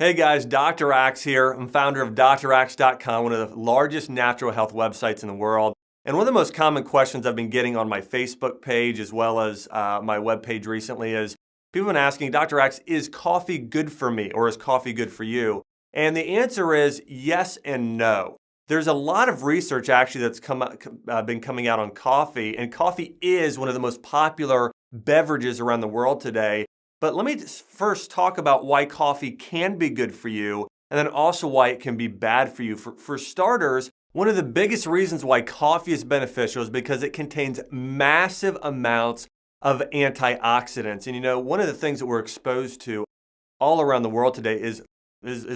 Hey guys, Dr. Axe here. I'm founder of draxe.com, one of the largest natural health websites in the world. And one of the most common questions I've been getting on my Facebook page as well as my webpage recently is people have been asking, Dr. Axe, is coffee good for me or is coffee good for you? And the answer is yes and no. There's a lot of research actually that's been coming out on coffee, and coffee is one of the most popular beverages around the world today. But let me first talk about why coffee can be good for you, and then also why it can be bad for you. For starters, one of the biggest reasons why coffee is beneficial is because it contains massive amounts of antioxidants. And you know, one of the things that we're exposed to all around the world today is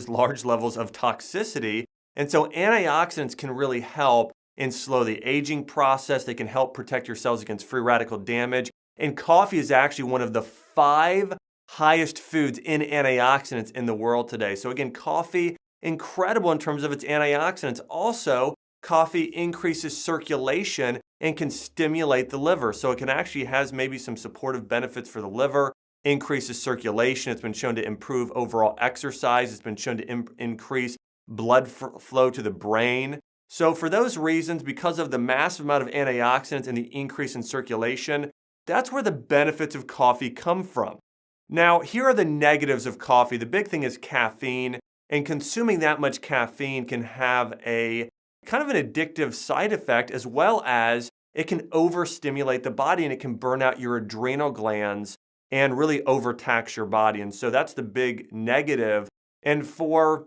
large levels of toxicity. And so antioxidants can really help and slow the aging process. They can help protect your cells against free radical damage. And coffee is actually one of the 5 highest foods in antioxidants in the world today. So again, coffee, incredible in terms of its antioxidants. Also, coffee increases circulation and can stimulate the liver. So it can actually has maybe some supportive benefits for the liver, increases circulation. It's been shown to improve overall exercise. It's been shown to increase blood flow to the brain. So for those reasons, because of the massive amount of antioxidants and the increase in circulation, that's where the benefits of coffee come from. Now, here are the negatives of coffee. The big thing is caffeine, and consuming that much caffeine can have a kind of an addictive side effect, as well as it can overstimulate the body and it can burn out your adrenal glands and really overtax your body. And so that's the big negative. And for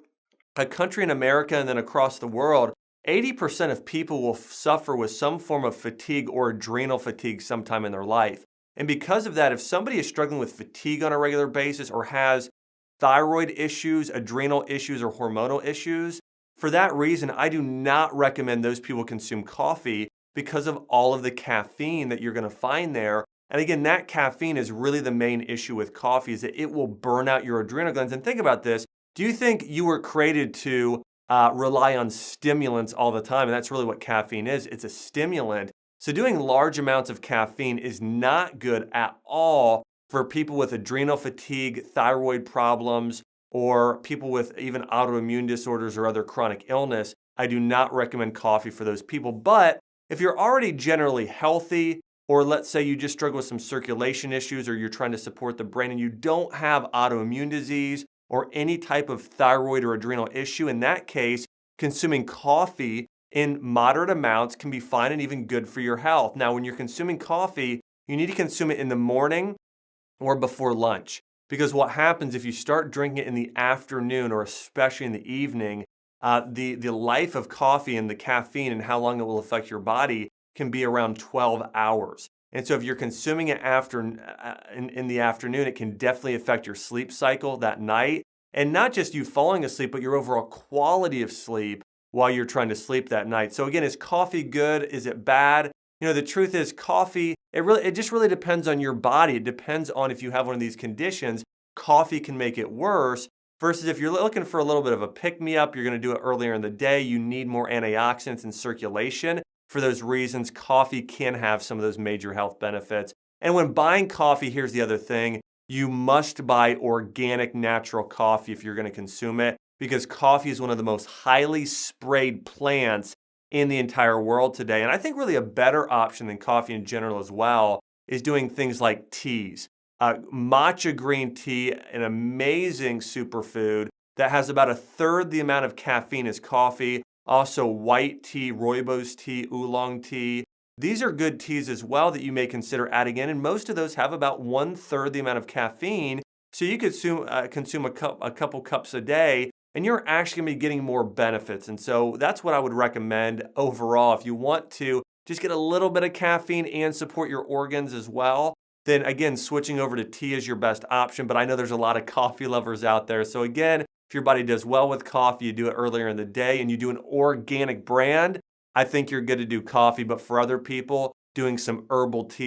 a country in America and then across the world, 80% of people will suffer with some form of fatigue or adrenal fatigue sometime in their life. And because of that, if somebody is struggling with fatigue on a regular basis or has thyroid issues, adrenal issues, or hormonal issues, for that reason, I do not recommend those people consume coffee because of all of the caffeine that you're going to find there. And again, that caffeine is really the main issue with coffee, is that it will burn out your adrenal glands. And think about this. Do you think you were created to rely on stimulants all the time? And that's really what caffeine is. It's a stimulant. So doing large amounts of caffeine is not good at all for people with adrenal fatigue, thyroid problems, or people with even autoimmune disorders or other chronic illness. I do not recommend coffee for those people. But if you're already generally healthy, or let's say you just struggle with some circulation issues, or you're trying to support the brain and you don't have autoimmune disease or any type of thyroid or adrenal issue, in that case, consuming coffee in moderate amounts can be fine and even good for your health. Now, when you're consuming coffee, you need to consume it in the morning or before lunch. Because what happens if you start drinking it in the afternoon or especially in the evening, the life of coffee and the caffeine and how long it will affect your body can be around 12 hours. And so if you're consuming it in the afternoon, it can definitely affect your sleep cycle that night. And not just you falling asleep, but your overall quality of sleep while you're trying to sleep that night. So again, is coffee good? Is it bad? You know, the truth is coffee, it just really depends on your body. It depends on if you have one of these conditions. Coffee can make it worse versus if you're looking for a little bit of a pick-me-up, you're going to do it earlier in the day. You need more antioxidants and circulation. For those reasons, coffee can have some of those major health benefits. And when buying coffee, here's the other thing. You must buy organic, natural coffee if you're going to consume it, because coffee is one of the most highly sprayed plants in the entire world today. And I think really a better option than coffee in general as well is doing things like teas. Matcha green tea, an amazing superfood that has about 1/3 the amount of caffeine as coffee. Also, white tea, rooibos tea, oolong tea. These are good teas as well that you may consider adding in, and most of those have about 1/3 the amount of caffeine. So you could consume a couple cups a day, and you're actually going to be getting more benefits. And so that's what I would recommend overall. If you want to just get a little bit of caffeine and support your organs as well, then again, switching over to tea is your best option. But I know there's a lot of coffee lovers out there. So again, if your body does well with coffee, you do it earlier in the day, and you do an organic brand, I think you're good to do coffee. But for other people, doing some herbal tea